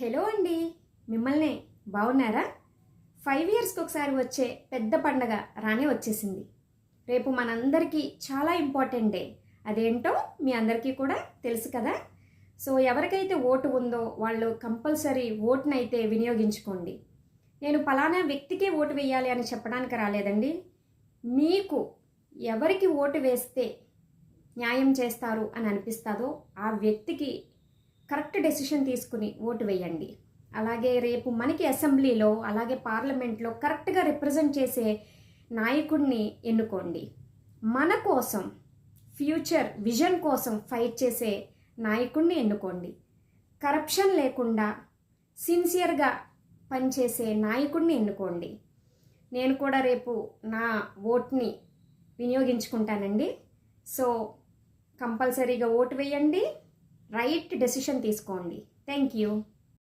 Hello అండి, మిమ్మల్ని బాగున్నారా? 5 ఇయర్స్కి ఒకసారి వచ్చే పెద్ద పండగ రానే వచ్చేసింది. రేపు మనందరికీ చాలా ఇంపార్టెంట్ డే. అదేంటో మీ అందరికీ కూడా తెలుసు కదా. సో ఎవరికైతే ఓటు ఉందో వాళ్ళు కంపల్సరీ ఓటునైతే వినియోగించుకోండి. నేను పలానా వ్యక్తికే ఓటు వేయాలి అని చెప్పడానికి రాలేదండి. మీకు ఎవరికి ఓటు వేస్తే న్యాయం చేస్తారు అని అనిపిస్తుందో ఆ వ్యక్తికి కరెక్ట్ డెసిషన్ తీసుకుని ఓటు వేయండి. అలాగే రేపు మనకి అసెంబ్లీలో అలాగే పార్లమెంట్లో కరెక్ట్గా రిప్రజెంట్ చేసే నాయకుడిని ఎన్నుకోండి. మన కోసం ఫ్యూచర్ విజన్ కోసం ఫైట్ చేసే నాయకుడిని ఎన్నుకోండి. కరప్షన్ లేకుండా సిన్సియర్గా పనిచేసే నాయకుడిని ఎన్నుకోండి. నేను కూడా రేపు నా ఓట్ని వినియోగించుకుంటానండి. సో కంపల్సరీగా ఓటు వేయండి, రైట్ డెసిషన్ తీసుకోండి. Thank you.